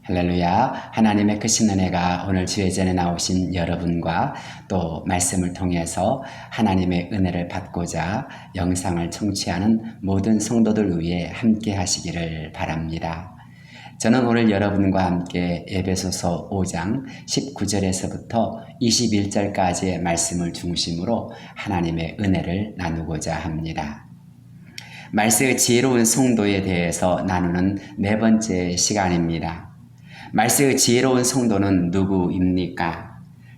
할렐루야. 하나님의 크신 은혜가 오늘 주예전에 나오신 여러분과 또 말씀을 통해서 하나님의 은혜를 받고자 영상을 청취하는 모든 성도들 위해 함께 하시기를 바랍니다. 저는 오늘 여러분과 함께 에베소서 5장 19절에서부터 21절까지의 말씀을 중심으로 하나님의 은혜를 나누고자 합니다. 말세의 지혜로운 성도에 대해서 나누는 네 번째 시간입니다. 말세의 지혜로운 성도는 누구입니까?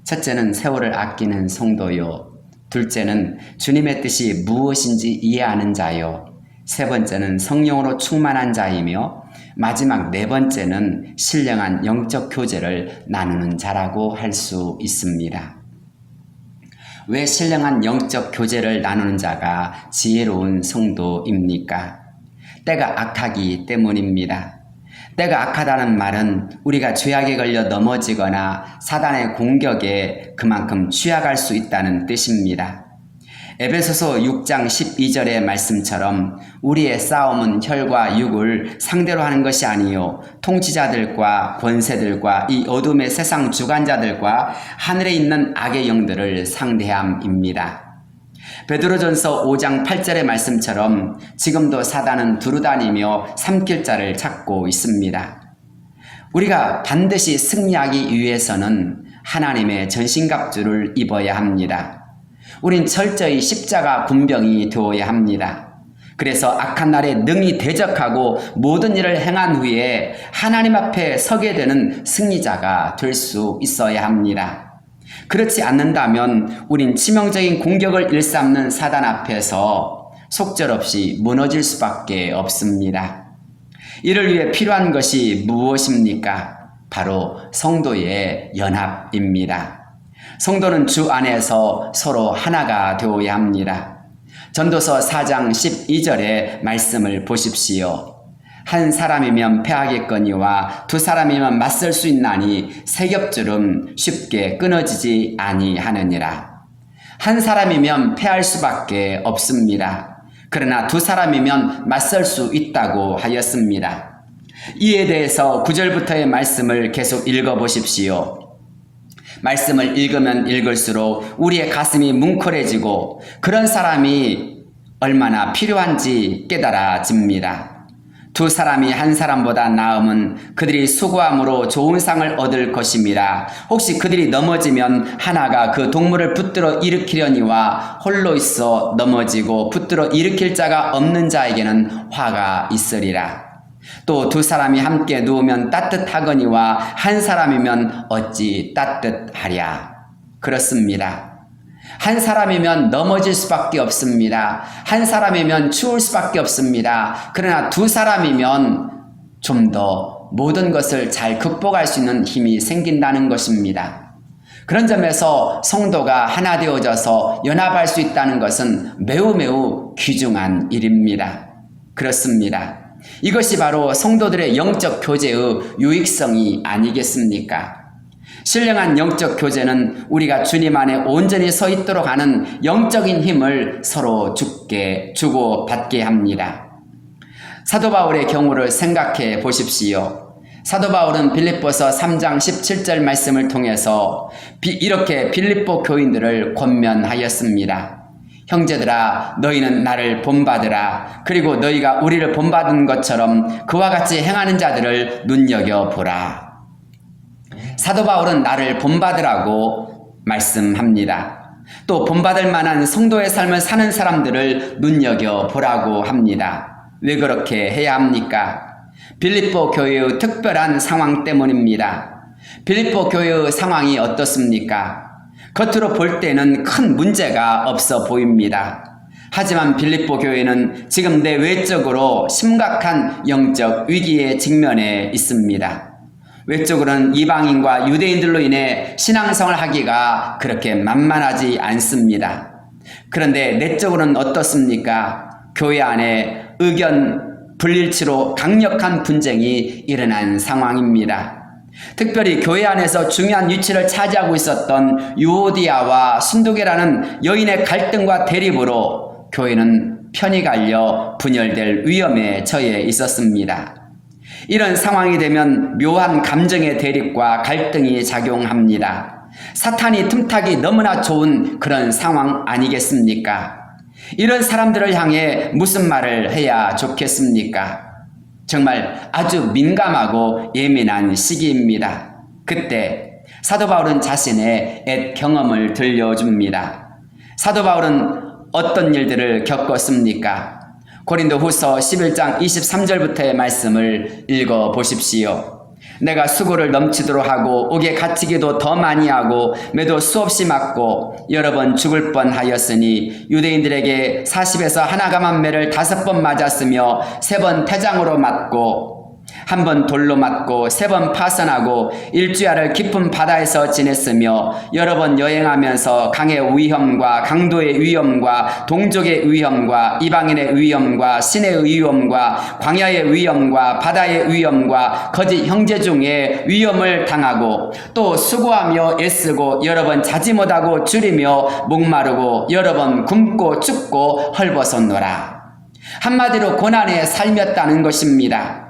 첫째는 세월을 아끼는 성도요. 둘째는 주님의 뜻이 무엇인지 이해하는 자요. 세 번째는 성령으로 충만한 자이며 마지막 네 번째는 신령한 영적 교제를 나누는 자라고 할 수 있습니다. 왜 신령한 영적 교제를 나누는 자가 지혜로운 성도입니까? 때가 악하기 때문입니다. 때가 악하다는 말은 우리가 죄악에 걸려 넘어지거나 사단의 공격에 그만큼 취약할 수 있다는 뜻입니다. 에베소서 6장 12절의 말씀처럼 우리의 싸움은 혈과 육을 상대로 하는 것이 아니요 통치자들과 권세들과 이 어둠의 세상 주관자들과 하늘에 있는 악의 영들을 상대함입니다. 베드로전서 5장 8절의 말씀처럼 지금도 사단은 두루다니며 삼킬 자를 찾고 있습니다. 우리가 반드시 승리하기 위해서는 하나님의 전신갑주를 입어야 합니다. 우린 철저히 십자가 군병이 되어야 합니다. 그래서 악한 날에 능히 대적하고 모든 일을 행한 후에 하나님 앞에 서게 되는 승리자가 될 수 있어야 합니다. 그렇지 않는다면 우린 치명적인 공격을 일삼는 사단 앞에서 속절없이 무너질 수밖에 없습니다. 이를 위해 필요한 것이 무엇입니까? 바로 성도의 연합입니다. 성도는 주 안에서 서로 하나가 되어야 합니다. 전도서 4장 12절의 말씀을 보십시오. 한 사람이면 패하겠거니와 두 사람이면 맞설 수 있나니 세 겹줄은 쉽게 끊어지지 아니하느니라. 한 사람이면 패할 수밖에 없습니다. 그러나 두 사람이면 맞설 수 있다고 하였습니다. 이에 대해서 9절부터의 말씀을 계속 읽어보십시오. 말씀을 읽으면 읽을수록 우리의 가슴이 뭉클해지고 그런 사람이 얼마나 필요한지 깨달아집니다. 두 사람이 한 사람보다 나음은 그들이 수고함으로 좋은 상을 얻을 것임이라. 혹시 그들이 넘어지면 하나가 그 동물을 붙들어 일으키려니와 홀로 있어 넘어지고 붙들어 일으킬 자가 없는 자에게는 화가 있으리라. 또 두 사람이 함께 누우면 따뜻하거니와 한 사람이면 어찌 따뜻하랴. 그렇습니다. 한 사람이면 넘어질 수밖에 없습니다. 한 사람이면 추울 수밖에 없습니다. 그러나 두 사람이면 좀 더 모든 것을 잘 극복할 수 있는 힘이 생긴다는 것입니다. 그런 점에서 성도가 하나 되어져서 연합할 수 있다는 것은 매우 귀중한 일입니다. 그렇습니다. 이것이 바로 성도들의 영적 교제의 유익성이 아니겠습니까? 신령한 영적 교제는 우리가 주님 안에 온전히 서 있도록 하는 영적인 힘을 서로 주고 받게 합니다. 사도 바울의 경우를 생각해 보십시오. 사도 바울은 빌립보서 3장 17절 말씀을 통해서 이렇게 빌립보 교인들을 권면하였습니다. 형제들아 너희는 나를 본받으라. 그리고 너희가 우리를 본받은 것처럼 그와 같이 행하는 자들을 눈여겨보라. 사도 바울은 나를 본받으라고 말씀합니다. 또 본받을 만한 성도의 삶을 사는 사람들을 눈여겨보라고 합니다. 왜 그렇게 해야 합니까? 빌립보 교회의 특별한 상황 때문입니다. 빌립보 교회의 상황이 어떻습니까? 겉으로 볼 때는 큰 문제가 없어 보입니다. 하지만 빌립보 교회는 지금 내외적으로 심각한 영적 위기에 직면해 있습니다. 외적으로는 이방인과 유대인들로 인해 신앙생활을 하기가 그렇게 만만하지 않습니다. 그런데 내적으로는 어떻습니까? 교회 안에 의견 불일치로 강력한 분쟁이 일어난 상황입니다. 특별히 교회 안에서 중요한 위치를 차지하고 있었던 유오디아와 순두계라는 여인의 갈등과 대립으로 교회는 편이 갈려 분열될 위험에 처해 있었습니다. 이런 상황이 되면 묘한 감정의 대립과 갈등이 작용합니다. 사탄이 틈타기 너무나 좋은 그런 상황 아니겠습니까? 이런 사람들을 향해 무슨 말을 해야 좋겠습니까? 정말 아주 민감하고 예민한 시기입니다. 그때 사도 바울은 자신의 옛 경험을 들려줍니다. 사도 바울은 어떤 일들을 겪었습니까? 고린도후서 11장 23절부터의 말씀을 읽어 보십시오. 내가 수고를 넘치도록 하고 옥에 갇히기도 더 많이 하고 매도 수없이 맞고 여러 번 죽을 뻔하였으니 유대인들에게 40에서 하나감한 매를 5번 맞았으며 3번 태장으로 맞고 1번 돌로 맞고 3번 파선하고 일주야를 깊은 바다에서 지냈으며 여러 번 여행하면서 강의 위험과 강도의 위험과 동족의 위험과 이방인의 위험과 신의 위험과 광야의 위험과 바다의 위험과 거짓 형제 중에 위험을 당하고 또 수고하며 애쓰고 여러 번 자지 못하고 줄이며 목마르고 여러 번 굶고 춥고 헐벗었노라. 한마디로 고난에 살몄다는 것입니다.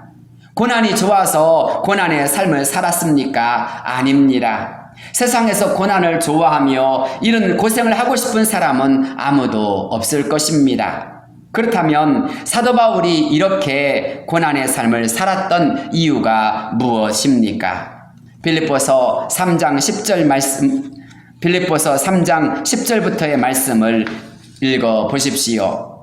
고난이 좋아서 고난의 삶을 살았습니까? 아닙니다. 세상에서 고난을 좋아하며 이런 고생을 하고 싶은 사람은 아무도 없을 것입니다. 그렇다면 사도 바울이 이렇게 고난의 삶을 살았던 이유가 무엇입니까? 빌립보서 3장 10절부터의 말씀을 읽어 보십시오.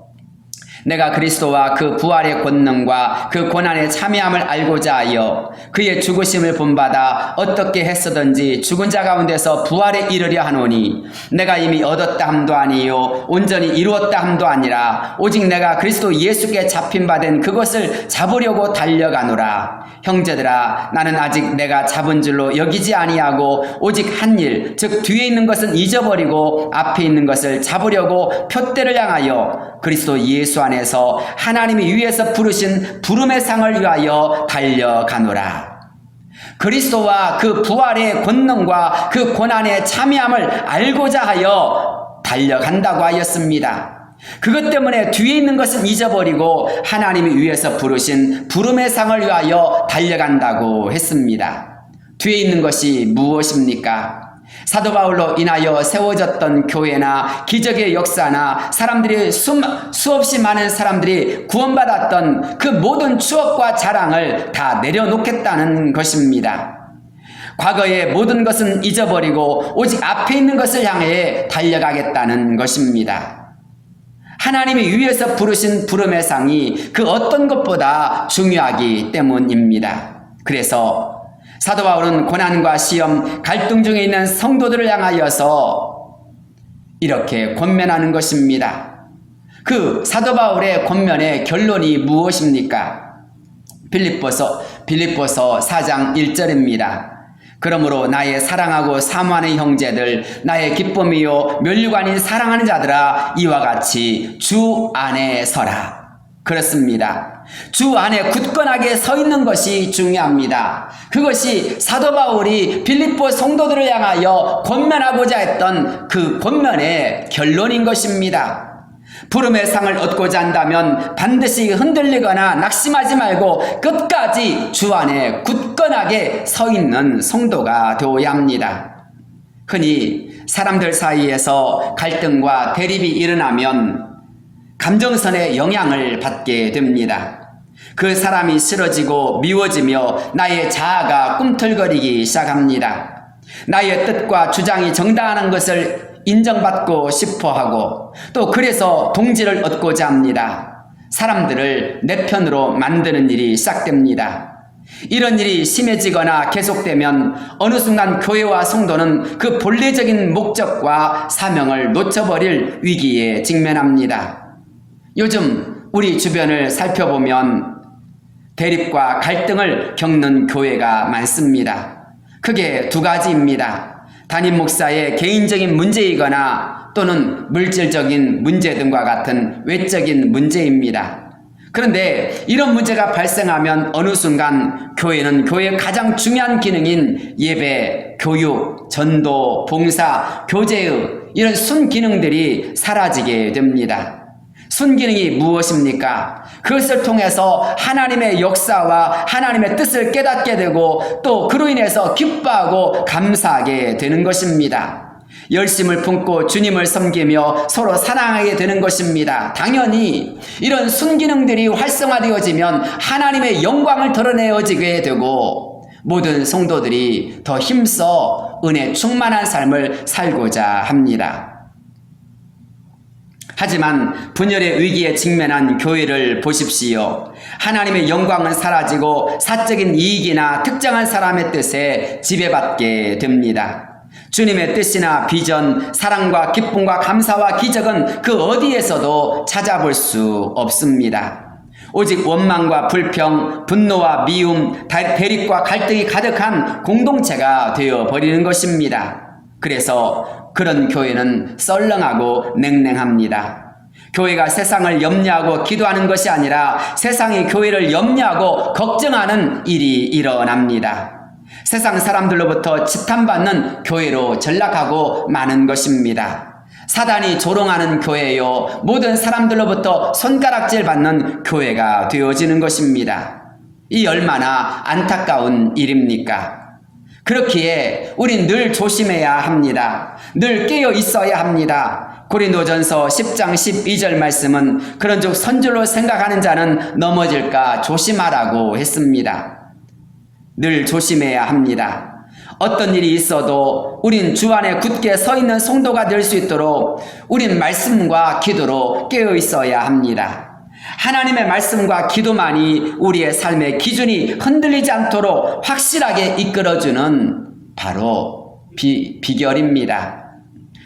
내가 그리스도와 그 부활의 권능과 그 고난의 참여함을 알고자 하여 그의 죽으심을 본받아 어떻게 했었든지 죽은 자 가운데서 부활에 이르려 하노니 내가 이미 얻었다 함도 아니요 온전히 이루었다 함도 아니라 오직 내가 그리스도 예수께 잡힌 바 된 그것을 잡으려고 달려가노라. 형제들아, 나는 아직 내가 잡은 줄로 여기지 아니하고 오직 한 일, 즉 뒤에 있는 것은 잊어버리고 앞에 있는 것을 잡으려고 표대를 향하여 그리스도 예수 안에서 하나님이 위에서 부르신 부름의 상을 위하여 달려가노라. 그리스도와 그 부활의 권능과 그 고난의 참여함을 알고자 하여 달려간다고 하였습니다. 그것 때문에 뒤에 있는 것은 잊어버리고 하나님이 위에서 부르신 부름의 상을 위하여 달려간다고 했습니다. 뒤에 있는 것이 무엇입니까? 사도 바울로 인하여 세워졌던 교회나 기적의 역사나 사람들이 수없이 많은 사람들이 구원받았던 그 모든 추억과 자랑을 다 내려놓겠다는 것입니다. 과거의 모든 것은 잊어버리고 오직 앞에 있는 것을 향해 달려가겠다는 것입니다. 하나님이 위에서 부르신 부름의 상이 그 어떤 것보다 중요하기 때문입니다. 그래서 사도 바울은 고난과 시험, 갈등 중에 있는 성도들을 향하여서 이렇게 권면하는 것입니다. 그 사도 바울의 권면의 결론이 무엇입니까? 빌립보서 4장 1절입니다. 그러므로 나의 사랑하고 사모하는 형제들, 나의 기쁨이요 면류관인 사랑하는 자들아, 이와 같이 주 안에 서라. 그렇습니다. 주 안에 굳건하게 서 있는 것이 중요합니다. 그것이 사도 바울이 빌립보 성도들을 향하여 권면하고자 했던 그 권면의 결론인 것입니다. 부름의 상을 얻고자 한다면 반드시 흔들리거나 낙심하지 말고 끝까지 주 안에 굳건하게 서 있는 성도가 되어야 합니다. 흔히 사람들 사이에서 갈등과 대립이 일어나면 감정선의 영향을 받게 됩니다. 그 사람이 싫어지고 미워지며 나의 자아가 꿈틀거리기 시작합니다. 나의 뜻과 주장이 정당한 것을 인정받고 싶어하고 또 그래서 동지를 얻고자 합니다. 사람들을 내 편으로 만드는 일이 시작됩니다. 이런 일이 심해지거나 계속되면 어느 순간 교회와 성도는 그 본래적인 목적과 사명을 놓쳐버릴 위기에 직면합니다. 요즘 우리 주변을 살펴보면 대립과 갈등을 겪는 교회가 많습니다. 크게 두 가지입니다. 담임 목사의 개인적인 문제이거나 또는 물질적인 문제 등과 같은 외적인 문제입니다. 그런데 이런 문제가 발생하면 어느 순간 교회는 교회의 가장 중요한 기능인 예배, 교육, 전도, 봉사, 교제의 이런 순기능들이 사라지게 됩니다. 순기능이 무엇입니까? 그것을 통해서 하나님의 역사와 하나님의 뜻을 깨닫게 되고 또 그로 인해서 기뻐하고 감사하게 되는 것입니다. 열심을 품고 주님을 섬기며 서로 사랑하게 되는 것입니다. 당연히 이런 순기능들이 활성화되어지면 하나님의 영광을 드러내어지게 되고 모든 성도들이 더 힘써 은혜 충만한 삶을 살고자 합니다. 하지만 분열의 위기에 직면한 교회를 보십시오. 하나님의 영광은 사라지고 사적인 이익이나 특정한 사람의 뜻에 지배받게 됩니다. 주님의 뜻이나 비전, 사랑과 기쁨과 감사와 기적은 그 어디에서도 찾아볼 수 없습니다. 오직 원망과 불평, 분노와 미움, 대립과 갈등이 가득한 공동체가 되어버리는 것입니다. 그래서 그런 교회는 썰렁하고 냉랭합니다. 교회가 세상을 염려하고 기도하는 것이 아니라 세상이 교회를 염려하고 걱정하는 일이 일어납니다. 세상 사람들로부터 지탄받는 교회로 전락하고 마는 것입니다. 사단이 조롱하는 교회요, 모든 사람들로부터 손가락질 받는 교회가 되어지는 것입니다. 이 얼마나 안타까운 일입니까? 그렇기에 우린 늘 조심해야 합니다. 늘 깨어 있어야 합니다. 고린도전서 10장 12절 말씀은 그런즉 선줄로 생각하는 자는 넘어질까 조심하라고 했습니다. 늘 조심해야 합니다. 어떤 일이 있어도 우린 주 안에 굳게 서 있는 성도가 될 수 있도록 우린 말씀과 기도로 깨어 있어야 합니다. 하나님의 말씀과 기도만이 우리의 삶의 기준이 흔들리지 않도록 확실하게 이끌어주는 바로 비결입니다.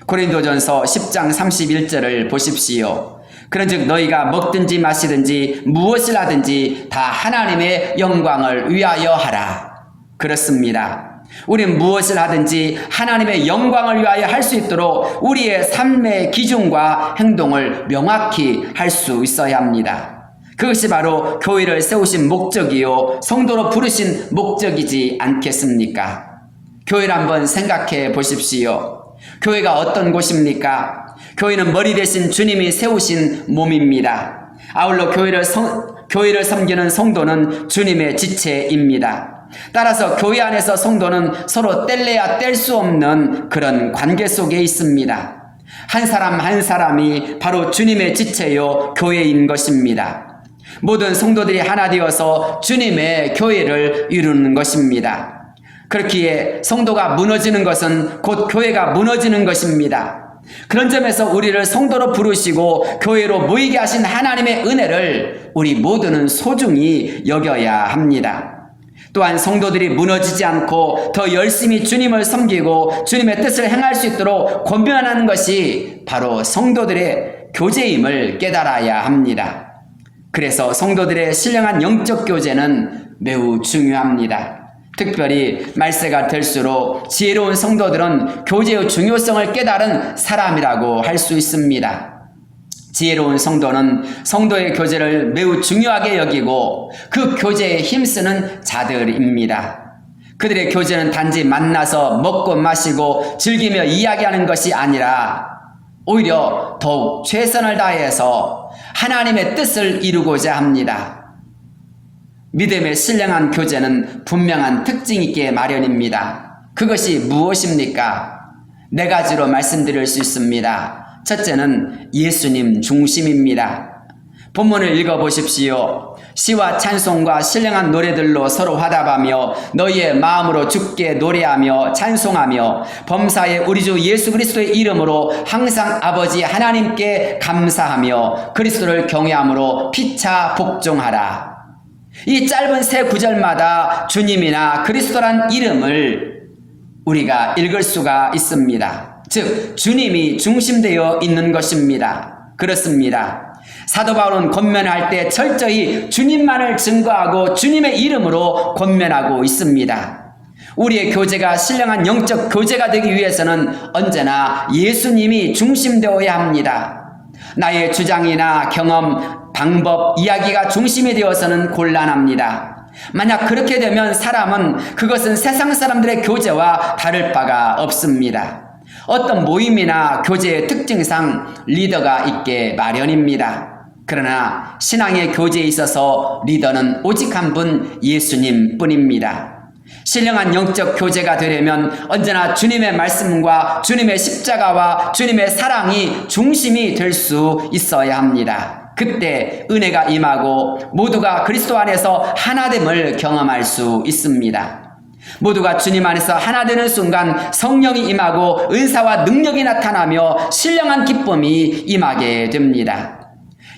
고린도전서 10장 31절을 보십시오. 그런즉 너희가 먹든지 마시든지 무엇을 하든지 다 하나님의 영광을 위하여 하라. 그렇습니다. 우린 무엇을 하든지 하나님의 영광을 위하여 할 수 있도록 우리의 삶의 기준과 행동을 명확히 할 수 있어야 합니다. 그것이 바로 교회를 세우신 목적이요 성도로 부르신 목적이지 않겠습니까? 교회를 한번 생각해 보십시오. 교회가 어떤 곳입니까? 교회는 머리 대신 주님이 세우신 몸입니다. 아울러 교회를 섬기는 성도는 주님의 지체입니다. 따라서 교회 안에서 성도는 서로 뗄래야 뗄 수 없는 그런 관계 속에 있습니다. 한 사람 한 사람이 바로 주님의 지체요 교회인 것입니다. 모든 성도들이 하나 되어서 주님의 교회를 이루는 것입니다. 그렇기에 성도가 무너지는 것은 곧 교회가 무너지는 것입니다. 그런 점에서 우리를 성도로 부르시고 교회로 모이게 하신 하나님의 은혜를 우리 모두는 소중히 여겨야 합니다. 또한 성도들이 무너지지 않고 더 열심히 주님을 섬기고 주님의 뜻을 행할 수 있도록 권면하는 것이 바로 성도들의 교제임을 깨달아야 합니다. 그래서 성도들의 신령한 영적 교제는 매우 중요합니다. 특별히 말세가 될수록 지혜로운 성도들은 교제의 중요성을 깨달은 사람이라고 할 수 있습니다. 지혜로운 성도는 성도의 교제를 매우 중요하게 여기고 그 교제에 힘쓰는 자들입니다. 그들의 교제는 단지 만나서 먹고 마시고 즐기며 이야기하는 것이 아니라 오히려 더욱 최선을 다해서 하나님의 뜻을 이루고자 합니다. 믿음의 신령한 교제는 분명한 특징 있게 마련입니다. 그것이 무엇입니까? 네 가지로 말씀드릴 수 있습니다. 첫째는 예수님 중심입니다. 본문을 읽어보십시오. 시와 찬송과 신령한 노래들로 서로 화답하며 너희의 마음으로 주께 노래하며 찬송하며 범사의 우리 주 예수 그리스도의 이름으로 항상 아버지 하나님께 감사하며 그리스도를 경외함으로 피차 복종하라. 이 짧은 세 구절마다 주님이나 그리스도란 이름을 우리가 읽을 수가 있습니다. 즉 주님이 중심되어 있는 것입니다. 그렇습니다. 사도 바울은 권면할 때 철저히 주님만을 증거하고 주님의 이름으로 권면하고 있습니다. 우리의 교제가 신령한 영적 교제가 되기 위해서는 언제나 예수님이 중심되어야 합니다. 나의 주장이나 경험, 방법, 이야기가 중심이 되어서는 곤란합니다. 만약 그렇게 되면 사람은 그것은 세상 사람들의 교제와 다를 바가 없습니다. 어떤 모임이나 교제의 특징상 리더가 있게 마련입니다. 그러나 신앙의 교제에 있어서 리더는 오직 한 분 예수님 뿐입니다. 신령한 영적 교제가 되려면 언제나 주님의 말씀과 주님의 십자가와 주님의 사랑이 중심이 될 수 있어야 합니다. 그때 은혜가 임하고 모두가 그리스도 안에서 하나됨을 경험할 수 있습니다. 모두가 주님 안에서 하나 되는 순간 성령이 임하고 은사와 능력이 나타나며 신령한 기쁨이 임하게 됩니다.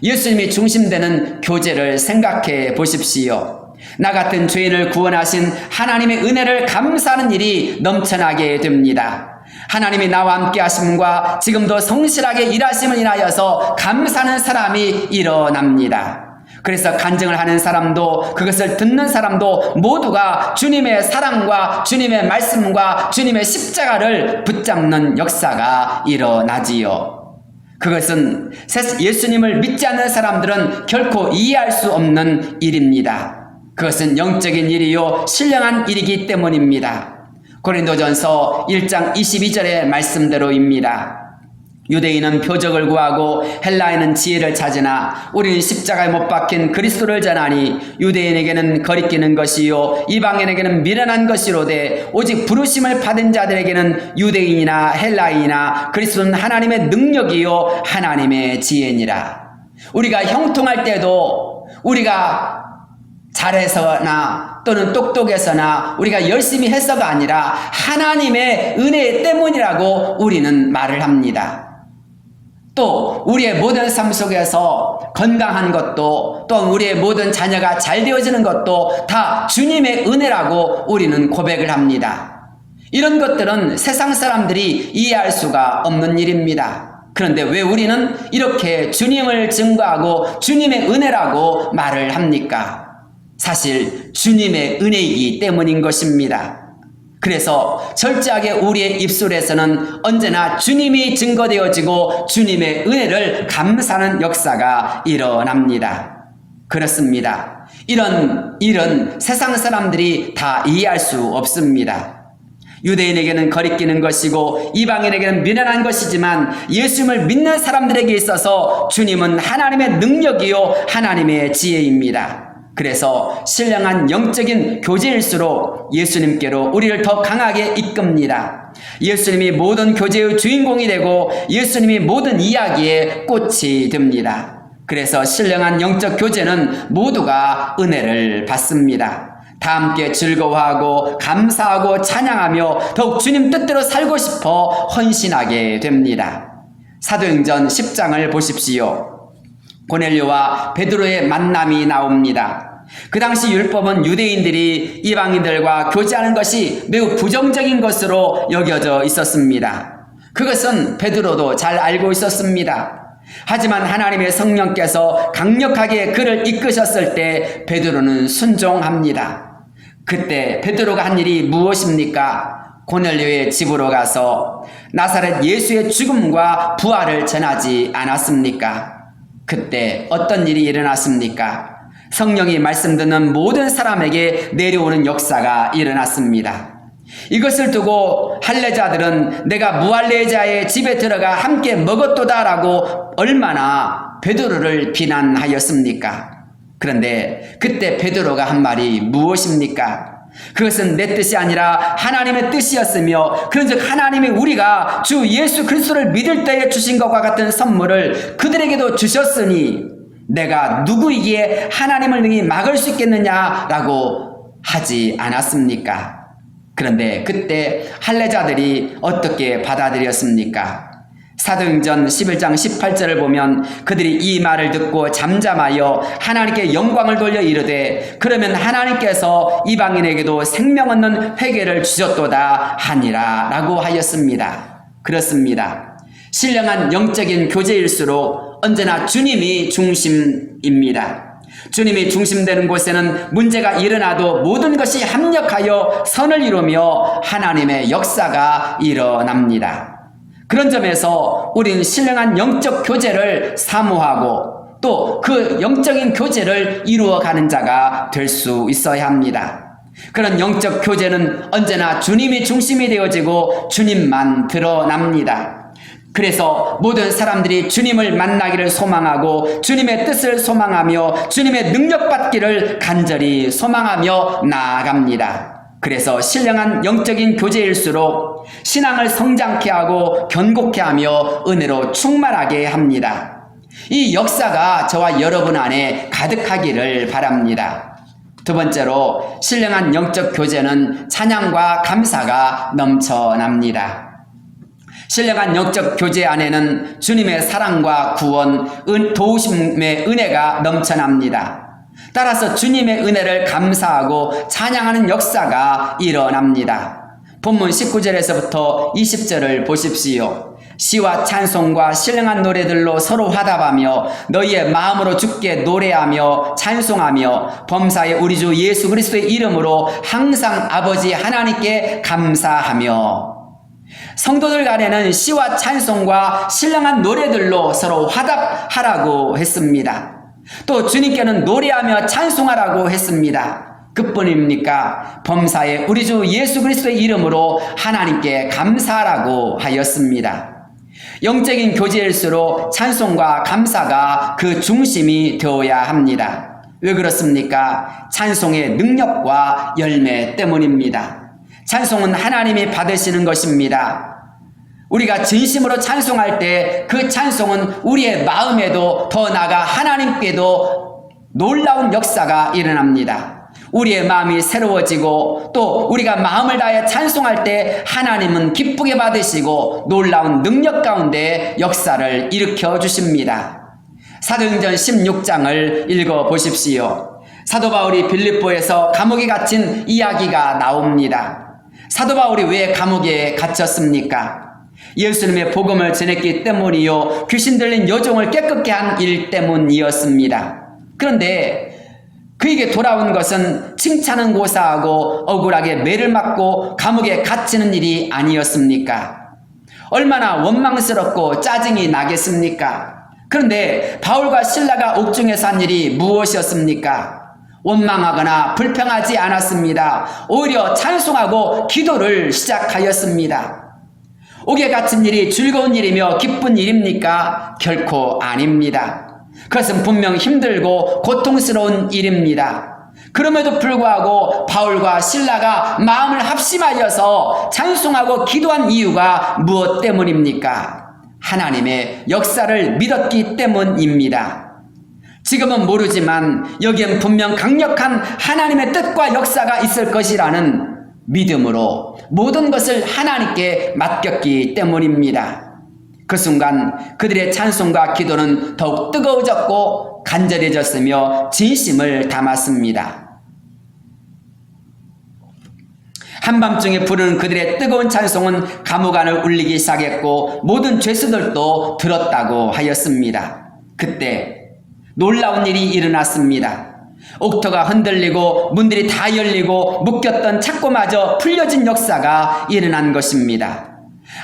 예수님이 중심되는 교제를 생각해 보십시오. 나 같은 죄인을 구원하신 하나님의 은혜를 감사하는 일이 넘쳐나게 됩니다. 하나님이 나와 함께 하심과 지금도 성실하게 일하심을 인하여서 감사하는 사람이 일어납니다. 그래서 간증을 하는 사람도 그것을 듣는 사람도 모두가 주님의 사랑과 주님의 말씀과 주님의 십자가를 붙잡는 역사가 일어나지요. 그것은 예수님을 믿지 않는 사람들은 결코 이해할 수 없는 일입니다. 그것은 영적인 일이요 신령한 일이기 때문입니다. 고린도전서 1장 22절의 말씀대로입니다. 유대인은 표적을 구하고 헬라인은 지혜를 찾으나 우리는 십자가에 못 박힌 그리스도를 전하니 유대인에게는 거리끼는 것이요 이방인에게는 미련한 것이로되 오직 부르심을 받은 자들에게는 유대인이나 헬라인이나 그리스도는 하나님의 능력이요 하나님의 지혜니라. 우리가 형통할 때도 우리가 잘해서나 또는 똑똑해서나 우리가 열심히 해서가 아니라 하나님의 은혜 때문이라고 우리는 말을 합니다. 또 우리의 모든 삶 속에서 건강한 것도 또 우리의 모든 자녀가 잘 되어지는 것도 다 주님의 은혜라고 우리는 고백을 합니다. 이런 것들은 세상 사람들이 이해할 수가 없는 일입니다. 그런데 왜 우리는 이렇게 주님을 증거하고 주님의 은혜라고 말을 합니까? 사실 주님의 은혜이기 때문인 것입니다. 그래서 철저하게 우리의 입술에서는 언제나 주님이 증거되어지고 주님의 은혜를 감사하는 역사가 일어납니다. 그렇습니다. 이런 일은 세상 사람들이 다 이해할 수 없습니다. 유대인에게는 거리끼는 것이고 이방인에게는 미련한 것이지만 예수님을 믿는 사람들에게 있어서 주님은 하나님의 능력이요 하나님의 지혜입니다. 그래서 신령한 영적인 교제일수록 예수님께로 우리를 더 강하게 이끕니다. 예수님이 모든 교제의 주인공이 되고 예수님이 모든 이야기의 꽃이 됩니다. 그래서 신령한 영적 교제는 모두가 은혜를 받습니다. 다 함께 즐거워하고 감사하고 찬양하며 더욱 주님 뜻대로 살고 싶어 헌신하게 됩니다. 사도행전 10장을 보십시오. 고넬료와 베드로의 만남이 나옵니다. 그 당시 율법은 유대인들이 이방인들과 교제하는 것이 매우 부정적인 것으로 여겨져 있었습니다. 그것은 베드로도 잘 알고 있었습니다. 하지만 하나님의 성령께서 강력하게 그를 이끄셨을 때 베드로는 순종합니다. 그때 베드로가 한 일이 무엇입니까? 고넬료의 집으로 가서 나사렛 예수의 죽음과 부활을 전하지 않았습니까? 그때 어떤 일이 일어났습니까? 성령이 말씀 듣는 모든 사람에게 내려오는 역사가 일어났습니다. 이것을 두고 할례자들은 내가 무할례자의 집에 들어가 함께 먹었도다라고 얼마나 베드로를 비난하였습니까? 그런데 그때 베드로가 한 말이 무엇입니까? 그것은 내 뜻이 아니라 하나님의 뜻이었으며 그런즉 하나님이 우리가 주 예수 그리스도를 믿을 때에 주신 것과 같은 선물을 그들에게도 주셨으니 내가 누구이기에 하나님을 능히 막을 수 있겠느냐라고 하지 않았습니까? 그런데 그때 할례자들이 어떻게 받아들였습니까? 사도행전 11장 18절을 보면 그들이 이 말을 듣고 잠잠하여 하나님께 영광을 돌려 이르되 그러면 하나님께서 이방인에게도 생명 얻는 회개를 주셨도다 하니라 라고 하였습니다. 그렇습니다. 신령한 영적인 교제일수록 언제나 주님이 중심입니다. 주님이 중심되는 곳에는 문제가 일어나도 모든 것이 합력하여 선을 이루며 하나님의 역사가 일어납니다. 그런 점에서 우리는 신령한 영적 교제를 사모하고 또 그 영적인 교제를 이루어가는 자가 될 수 있어야 합니다. 그런 영적 교제는 언제나 주님이 중심이 되어지고 주님만 드러납니다. 그래서 모든 사람들이 주님을 만나기를 소망하고 주님의 뜻을 소망하며 주님의 능력 받기를 간절히 소망하며 나아갑니다. 그래서 신령한 영적인 교제일수록 신앙을 성장케 하고 견고케 하며 은혜로 충만하게 합니다. 이 역사가 저와 여러분 안에 가득하기를 바랍니다. 두 번째로 신령한 영적 교제는 찬양과 감사가 넘쳐납니다. 신령한 영적 교제 안에는 주님의 사랑과 구원, 도우심의 은혜가 넘쳐납니다. 따라서 주님의 은혜를 감사하고 찬양하는 역사가 일어납니다. 본문 19절에서부터 20절을 보십시오. 시와 찬송과 신령한 노래들로 서로 화답하며 너희의 마음으로 주께 노래하며 찬송하며 범사의 우리 주 예수 그리스도의 이름으로 항상 아버지 하나님께 감사하며. 성도들 간에는 시와 찬송과 신령한 노래들로 서로 화답하라고 했습니다. 또 주님께는 노래하며 찬송하라고 했습니다. 그뿐입니까? 범사에 우리 주 예수 그리스도의 이름으로 하나님께 감사하라고 하였습니다. 영적인 교제일수록 찬송과 감사가 그 중심이 되어야 합니다. 왜 그렇습니까? 찬송의 능력과 열매 때문입니다. 찬송은 하나님이 받으시는 것입니다. 우리가 진심으로 찬송할 때 그 찬송은 우리의 마음에도 더 나아가 하나님께도 놀라운 역사가 일어납니다. 우리의 마음이 새로워지고 또 우리가 마음을 다해 찬송할 때 하나님은 기쁘게 받으시고 놀라운 능력 가운데 역사를 일으켜 주십니다. 사도행전 16장을 읽어보십시오. 사도 바울이 빌립보에서 감옥에 갇힌 이야기가 나옵니다. 사도 바울이 왜 감옥에 갇혔습니까? 예수님의 복음을 전했기 때문이요, 귀신 들린 여종을 깨끗게 한 일 때문이었습니다. 그런데 그에게 돌아온 것은 칭찬은 고사하고 억울하게 매를 맞고 감옥에 갇히는 일이 아니었습니까? 얼마나 원망스럽고 짜증이 나겠습니까? 그런데 바울과 실라가 옥중에서 한 일이 무엇이었습니까? 원망하거나 불평하지 않았습니다. 오히려 찬송하고 기도를 시작하였습니다. 옥에 갇힌 일이 즐거운 일이며 기쁜 일입니까? 결코 아닙니다. 그것은 분명 힘들고 고통스러운 일입니다. 그럼에도 불구하고 바울과 실라가 마음을 합심하여서 찬송하고 기도한 이유가 무엇 때문입니까? 하나님의 역사를 믿었기 때문입니다. 지금은 모르지만 여기엔 분명 강력한 하나님의 뜻과 역사가 있을 것이라는 믿음으로 모든 것을 하나님께 맡겼기 때문입니다. 그 순간 그들의 찬송과 기도는 더욱 뜨거워졌고 간절해졌으며 진심을 담았습니다. 한밤중에 부르는 그들의 뜨거운 찬송은 감옥 안을 울리기 시작했고 모든 죄수들도 들었다고 하였습니다. 그때 놀라운 일이 일어났습니다. 옥토가 흔들리고 문들이 다 열리고 묶였던 착고마저 풀려진 역사가 일어난 것입니다.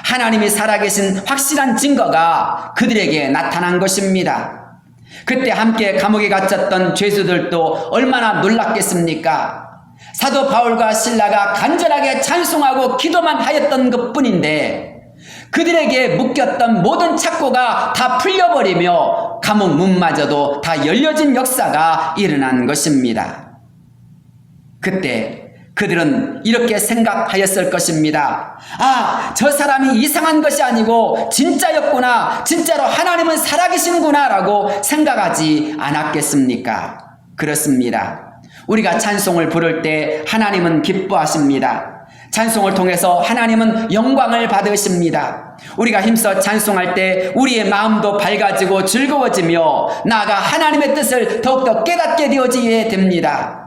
하나님이 살아계신 확실한 증거가 그들에게 나타난 것입니다. 그때 함께 감옥에 갇혔던 죄수들도 얼마나 놀랐겠습니까? 사도 바울과 실라가 간절하게 찬송하고 기도만 하였던 것뿐인데 그들에게 묶였던 모든 착고가 다 풀려버리며 감옥 문마저도 다 열려진 역사가 일어난 것입니다. 그때 그들은 이렇게 생각하였을 것입니다. 아, 저 사람이 이상한 것이 아니고 진짜였구나, 진짜로 하나님은 살아계시는구나 라고 생각하지 않았겠습니까? 그렇습니다. 우리가 찬송을 부를 때 하나님은 기뻐하십니다. 찬송을 통해서 하나님은 영광을 받으십니다. 우리가 힘써 찬송할 때 우리의 마음도 밝아지고 즐거워지며 나아가 하나님의 뜻을 더욱더 깨닫게 되어지게 됩니다.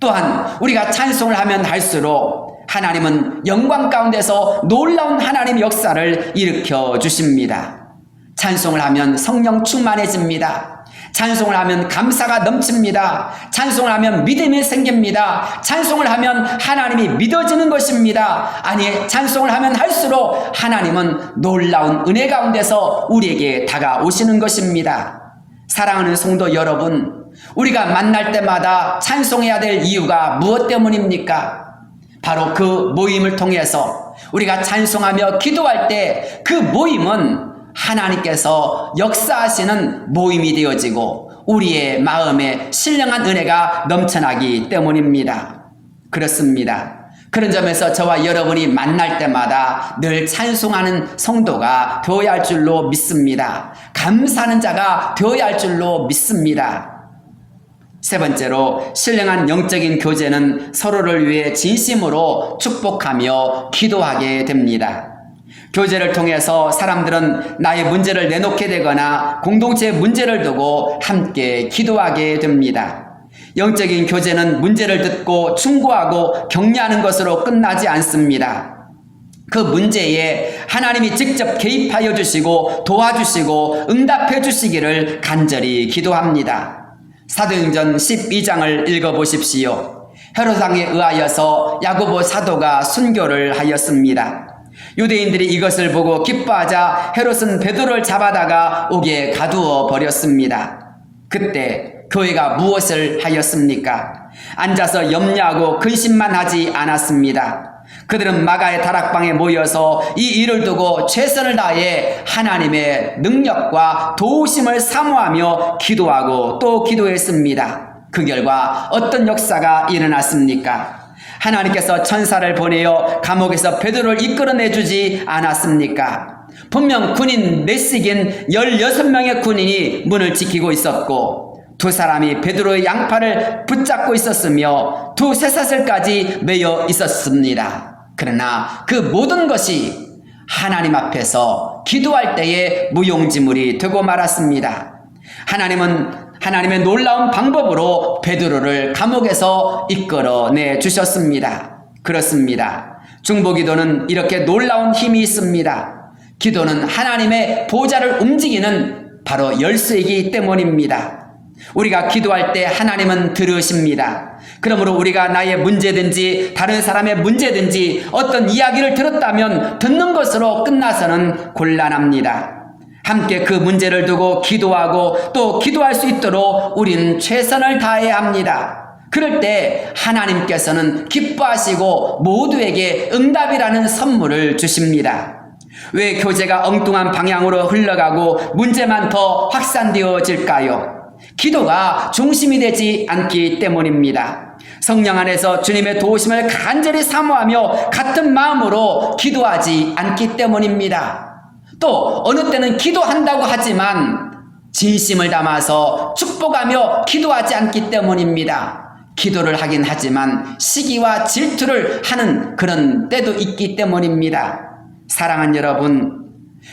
또한 우리가 찬송을 하면 할수록 하나님은 영광 가운데서 놀라운 하나님의 역사를 일으켜 주십니다. 찬송을 하면 성령 충만해집니다. 찬송을 하면 감사가 넘칩니다. 찬송을 하면 믿음이 생깁니다. 찬송을 하면 하나님이 믿어지는 것입니다. 아니, 찬송을 하면 할수록 하나님은 놀라운 은혜 가운데서 우리에게 다가오시는 것입니다. 사랑하는 성도 여러분, 우리가 만날 때마다 찬송해야 될 이유가 무엇 때문입니까? 바로 그 모임을 통해서 우리가 찬송하며 기도할 때 그 모임은 하나님께서 역사하시는 모임이 되어지고 우리의 마음에 신령한 은혜가 넘쳐나기 때문입니다. 그렇습니다. 그런 점에서 저와 여러분이 만날 때마다 늘 찬송하는 성도가 되어야 할 줄로 믿습니다. 감사하는 자가 되어야 할 줄로 믿습니다. 세 번째로, 신령한 영적인 교제는 서로를 위해 진심으로 축복하며 기도하게 됩니다. 교제를 통해서 사람들은 나의 문제를 내놓게 되거나 공동체의 문제를 두고 함께 기도하게 됩니다. 영적인 교제는 문제를 듣고 충고하고 격려하는 것으로 끝나지 않습니다. 그 문제에 하나님이 직접 개입하여 주시고 도와주시고 응답해 주시기를 간절히 기도합니다. 사도행전 12장을 읽어보십시오. 헤롯 왕에 의하여서 야고보 사도가 순교를 하였습니다. 유대인들이 이것을 보고 기뻐하자 헤롯은 베드로를 잡아다가 옥에 가두어 버렸습니다. 그때 교회가 무엇을 하였습니까? 앉아서 염려하고 근심만 하지 않았습니다. 그들은 마가의 다락방에 모여서 이 일을 두고 최선을 다해 하나님의 능력과 도우심을 사모하며 기도하고 또 기도했습니다. 그 결과 어떤 역사가 일어났습니까? 하나님께서 천사를 보내어 감옥에서 베드로를 이끌어내주지 않았습니까? 분명 군인 넷씩인 16명의 군인이 문을 지키고 있었고 두 사람이 베드로의 양팔을 붙잡고 있었으며 두 쇠사슬까지 매여 있었습니다. 그러나 그 모든 것이 하나님 앞에서 기도할 때의 무용지물이 되고 말았습니다. 하나님은 하나님의 놀라운 방법으로 베드로를 감옥에서 이끌어내 주셨습니다. 그렇습니다. 중보기도는 이렇게 놀라운 힘이 있습니다. 기도는 하나님의 보좌를 움직이는 바로 열쇠이기 때문입니다. 우리가 기도할 때 하나님은 들으십니다. 그러므로 우리가 나의 문제든지 다른 사람의 문제든지 어떤 이야기를 들었다면 듣는 것으로 끝나서는 곤란합니다. 함께 그 문제를 두고 기도하고 또 기도할 수 있도록 우리는 최선을 다해야 합니다. 그럴 때 하나님께서는 기뻐하시고 모두에게 응답이라는 선물을 주십니다. 왜 교제가 엉뚱한 방향으로 흘러가고 문제만 더 확산되어질까요? 기도가 중심이 되지 않기 때문입니다. 성령 안에서 주님의 도우심을 간절히 사모하며 같은 마음으로 기도하지 않기 때문입니다. 또 어느 때는 기도한다고 하지만 진심을 담아서 축복하며 기도하지 않기 때문입니다. 기도를 하긴 하지만 시기와 질투를 하는 그런 때도 있기 때문입니다. 사랑하는 여러분,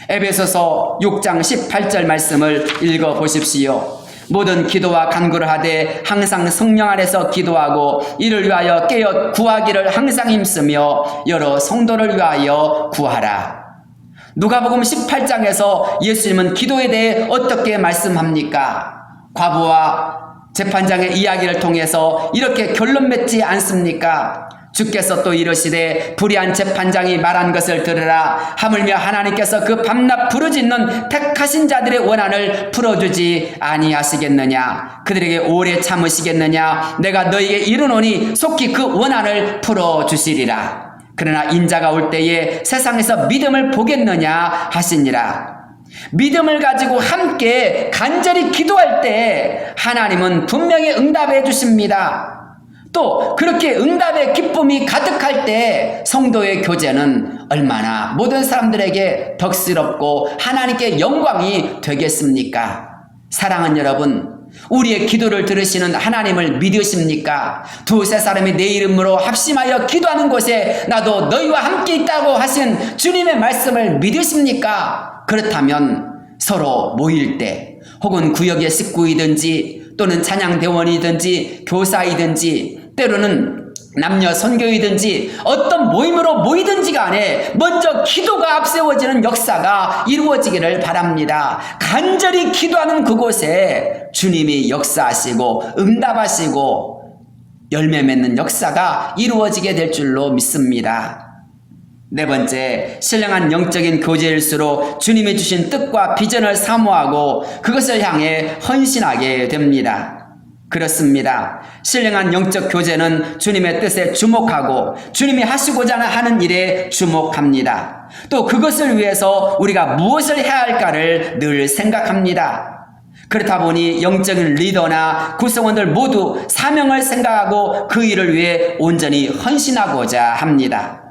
에베소서 6장 18절 말씀을 읽어보십시오. 모든 기도와 간구를 하되 항상 성령 안에서 기도하고 이를 위하여 깨어 구하기를 항상 힘쓰며 여러 성도를 위하여 구하라. 누가복음 18장에서 예수님은 기도에 대해 어떻게 말씀합니까? 과부와 재판장의 이야기를 통해서 이렇게 결론 맺지 않습니까? 주께서 또 이르시되 불의한 재판장이 말한 것을 들으라. 하물며 하나님께서 그 밤낮 부르짖는 택하신 자들의 원한을 풀어주지 아니하시겠느냐? 그들에게 오래 참으시겠느냐? 내가 너희에게 이르노니 속히 그 원한을 풀어주시리라. 그러나 인자가 올 때에 세상에서 믿음을 보겠느냐 하시니라. 믿음을 가지고 함께 간절히 기도할 때 하나님은 분명히 응답해 주십니다. 또 그렇게 응답의 기쁨이 가득할 때 성도의 교제는 얼마나 모든 사람들에게 덕스럽고 하나님께 영광이 되겠습니까? 사랑하는 여러분, 우리의 기도를 들으시는 하나님을 믿으십니까? 두세 사람이 내 이름으로 합심하여 기도하는 곳에 나도 너희와 함께 있다고 하신 주님의 말씀을 믿으십니까? 그렇다면 서로 모일 때 혹은 구역의 식구이든지 또는 찬양대원이든지 교사이든지 때로는 남녀 선교이든지 어떤 모임으로 모이든지 간에 먼저 기도가 앞세워지는 역사가 이루어지기를 바랍니다. 간절히 기도하는 그곳에 주님이 역사하시고 응답하시고 열매 맺는 역사가 이루어지게 될 줄로 믿습니다. 네 번째, 신령한 영적인 교제일수록 주님이 주신 뜻과 비전을 사모하고 그것을 향해 헌신하게 됩니다. 그렇습니다. 신령한 영적 교제는 주님의 뜻에 주목하고 주님이 하시고자 하는 일에 주목합니다. 또 그것을 위해서 우리가 무엇을 해야 할까를 늘 생각합니다. 그렇다 보니 영적인 리더나 구성원들 모두 사명을 생각하고 그 일을 위해 온전히 헌신하고자 합니다.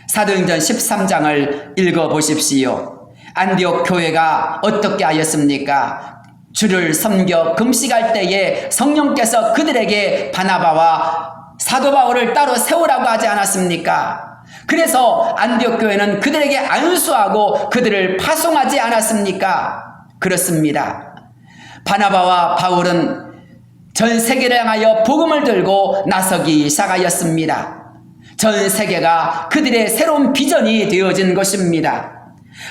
사도행전 13장을 읽어보십시오. 안디옥 교회가 어떻게 하였습니까? 주를 섬겨 금식할 때에 성령께서 그들에게 바나바와 사도 바울을 따로 세우라고 하지 않았습니까? 그래서 안디옥 교회는 그들에게 안수하고 그들을 파송하지 않았습니까? 그렇습니다. 바나바와 바울은 전 세계를 향하여 복음을 들고 나서기 시작하였습니다. 전 세계가 그들의 새로운 비전이 되어진 것입니다.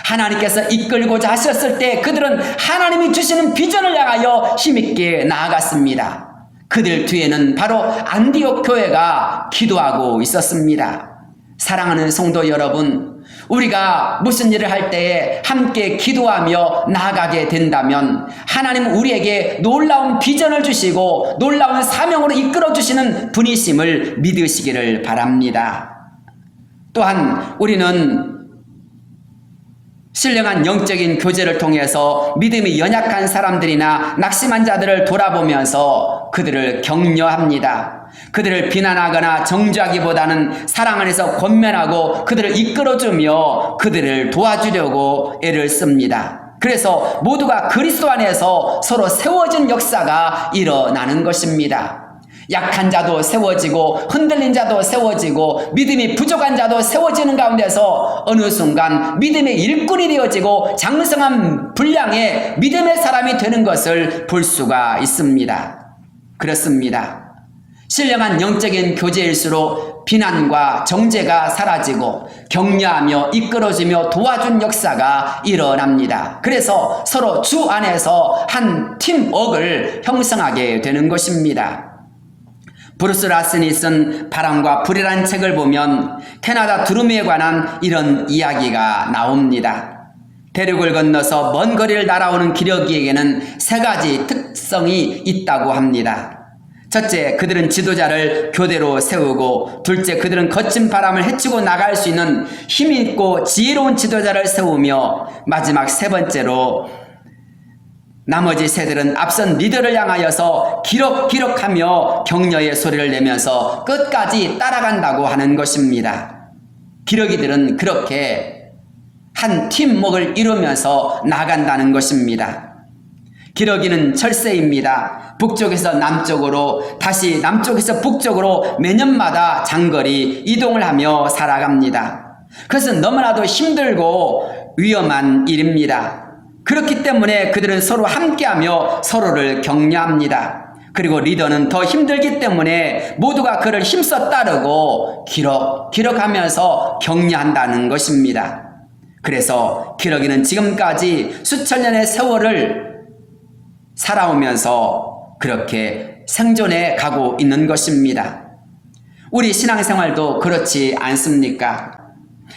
하나님께서 이끌고자 하셨을 때 그들은 하나님이 주시는 비전을 향하여 힘있게 나아갔습니다. 그들 뒤에는 바로 안디옥 교회가 기도하고 있었습니다. 사랑하는 성도 여러분, 우리가 무슨 일을 할 때에 함께 기도하며 나아가게 된다면 하나님은 우리에게 놀라운 비전을 주시고 놀라운 사명으로 이끌어 주시는 분이심을 믿으시기를 바랍니다. 또한 우리는 신령한 영적인 교제를 통해서 믿음이 연약한 사람들이나 낙심한 자들을 돌아보면서 그들을 격려합니다. 그들을 비난하거나 정죄하기보다는 사랑 안에서 권면하고 그들을 이끌어주며 그들을 도와주려고 애를 씁니다. 그래서 모두가 그리스도 안에서 서로 세워진 역사가 일어나는 것입니다. 약한 자도 세워지고 흔들린 자도 세워지고 믿음이 부족한 자도 세워지는 가운데서 어느 순간 믿음의 일꾼이 되어지고 장성한 분량의 믿음의 사람이 되는 것을 볼 수가 있습니다. 그렇습니다. 신령한 영적인 교제일수록 비난과 정죄가 사라지고 격려하며 이끌어주며 도와준 역사가 일어납니다. 그래서 서로 주 안에서 한 팀워크를 형성하게 되는 것입니다. 브루스 라슨이 쓴 바람과 불이라는 책을 보면 캐나다 두루미에 관한 이런 이야기가 나옵니다. 대륙을 건너서 먼 거리를 날아오는 기러기에게는 세 가지 특성이 있다고 합니다. 첫째, 그들은 지도자를 교대로 세우고, 둘째, 그들은 거친 바람을 헤치고 나갈 수 있는 힘있고 지혜로운 지도자를 세우며, 마지막 세 번째로 나머지 새들은 앞선 리더를 향하여서 기럭기럭하며 격려의 소리를 내면서 끝까지 따라간다고 하는 것입니다. 기러기들은 그렇게 한 팀워크를 이루면서 나간다는 것입니다. 기러기는 철새입니다. 북쪽에서 남쪽으로, 다시 남쪽에서 북쪽으로 매년마다 장거리 이동을 하며 살아갑니다. 그것은 너무나도 힘들고 위험한 일입니다. 그렇기 때문에 그들은 서로 함께하며 서로를 격려합니다. 그리고 리더는 더 힘들기 때문에 모두가 그를 힘써 따르고 기럭하면서 격려한다는 것입니다. 그래서 기러기는 지금까지 수천 년의 세월을 살아오면서 그렇게 생존해 가고 있는 것입니다. 우리 신앙생활도 그렇지 않습니까?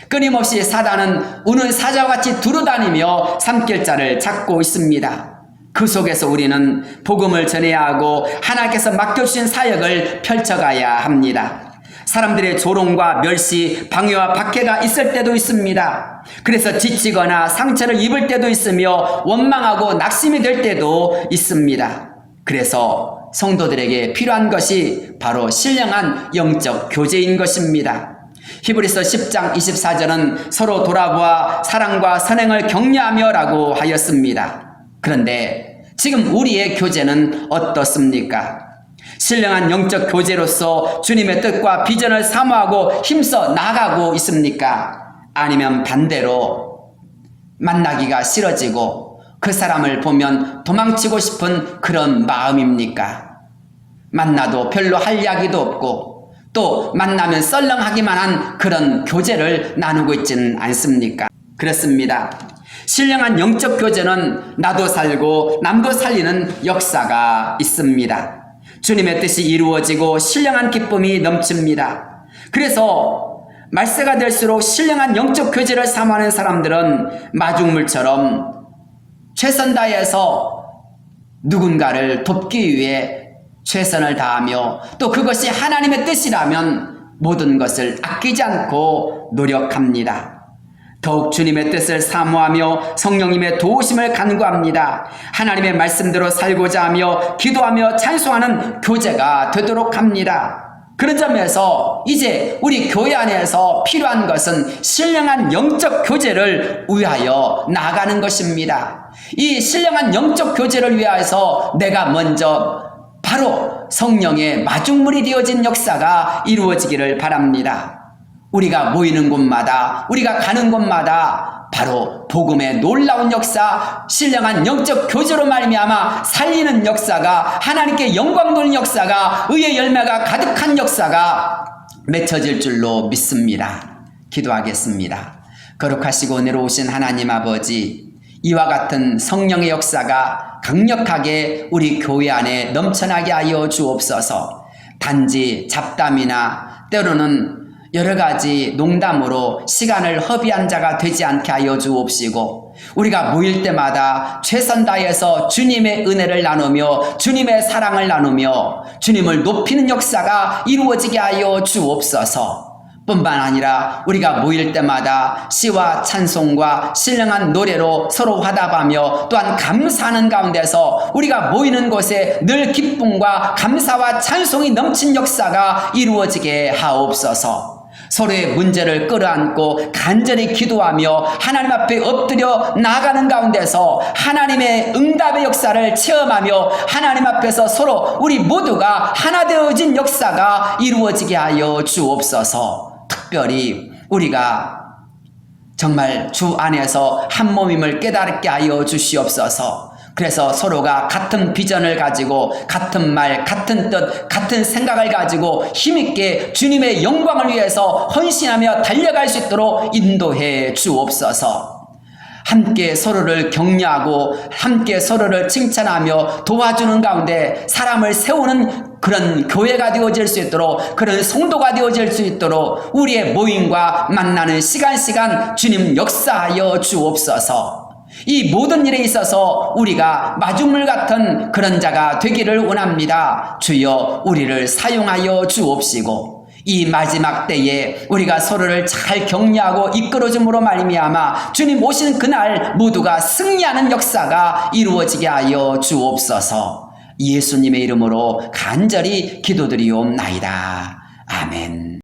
끊임없이 사단은 우는 사자같이 두루다니며 산길자를 찾고 있습니다. 그 속에서 우리는 복음을 전해야 하고 하나님께서 맡겨주신 사역을 펼쳐가야 합니다. 사람들의 조롱과 멸시, 방해와 박해가 있을 때도 있습니다. 그래서 지치거나 상처를 입을 때도 있으며 원망하고 낙심이 될 때도 있습니다. 그래서 성도들에게 필요한 것이 바로 신령한 영적 교제인 것입니다. 히브리서 10장 24절은 서로 돌아보아 사랑과 선행을 격려하며 라고 하였습니다. 그런데 지금 우리의 교제는 어떻습니까? 신령한 영적 교제로서 주님의 뜻과 비전을 사모하고 힘써 나가고 있습니까? 아니면 반대로 만나기가 싫어지고 그 사람을 보면 도망치고 싶은 그런 마음입니까? 만나도 별로 할 이야기도 없고 또 만나면 썰렁하기만 한 그런 교제를 나누고 있지는 않습니까? 그렇습니다. 신령한 영적 교제는 나도 살고 남도 살리는 역사가 있습니다. 주님의 뜻이 이루어지고 신령한 기쁨이 넘칩니다. 그래서 말세가 될수록 신령한 영적 교제를 사모하는 사람들은 마중물처럼 최선 다해서 누군가를 돕기 위해 최선을 다하며 또 그것이 하나님의 뜻이라면 모든 것을 아끼지 않고 노력합니다. 더욱 주님의 뜻을 사모하며 성령님의 도우심을 간구합니다. 하나님의 말씀대로 살고자 하며 기도하며 찬송하는 교제가 되도록 합니다. 그런 점에서 이제 우리 교회 안에서 필요한 것은 신령한 영적 교제를 위하여 나아가는 것입니다. 이 신령한 영적 교제를 위하여서 내가 먼저 바로 성령의 마중물이 되어진 역사가 이루어지기를 바랍니다. 우리가 모이는 곳마다, 우리가 가는 곳마다 바로 복음의 놀라운 역사, 신령한 영적 교제로 말미암아 살리는 역사가, 하나님께 영광 돌리는 역사가, 의의 열매가 가득한 역사가 맺혀질 줄로 믿습니다. 기도하겠습니다. 거룩하시고 은혜로우신 하나님 아버지, 이와 같은 성령의 역사가 강력하게 우리 교회 안에 넘쳐나게 하여 주옵소서. 단지 잡담이나 때로는 여러 가지 농담으로 시간을 허비한 자가 되지 않게 하여 주옵시고, 우리가 모일 때마다 최선 다해서 주님의 은혜를 나누며 주님의 사랑을 나누며 주님을 높이는 역사가 이루어지게 하여 주옵소서. 뿐만 아니라 우리가 모일 때마다 시와 찬송과 신령한 노래로 서로 화답하며 또한 감사하는 가운데서 우리가 모이는 곳에 늘 기쁨과 감사와 찬송이 넘친 역사가 이루어지게 하옵소서. 서로의 문제를 끌어안고 간절히 기도하며 하나님 앞에 엎드려 나아가는 가운데서 하나님의 응답의 역사를 체험하며 하나님 앞에서 서로 우리 모두가 하나 되어진 역사가 이루어지게 하여 주옵소서. 특별히 우리가 정말 주 안에서 한 몸임을 깨닫게 하여 주시옵소서. 그래서 서로가 같은 비전을 가지고 같은 말, 같은 뜻, 같은 생각을 가지고 힘있게 주님의 영광을 위해서 헌신하며 달려갈 수 있도록 인도해 주옵소서. 함께 서로를 격려하고 함께 서로를 칭찬하며 도와주는 가운데 사람을 세우는 그런 교회가 되어질 수 있도록, 그런 성도가 되어질 수 있도록 우리의 모임과 만나는 시간 주님 역사하여 주옵소서. 이 모든 일에 있어서 우리가 마중물 같은 그런 자가 되기를 원합니다. 주여 우리를 사용하여 주옵시고, 이 마지막 때에 우리가 서로를 잘 격려하고 이끌어줌으로 말미암아 주님 오시는 그날 모두가 승리하는 역사가 이루어지게 하여 주옵소서. 예수님의 이름으로 간절히 기도드리옵나이다. 아멘.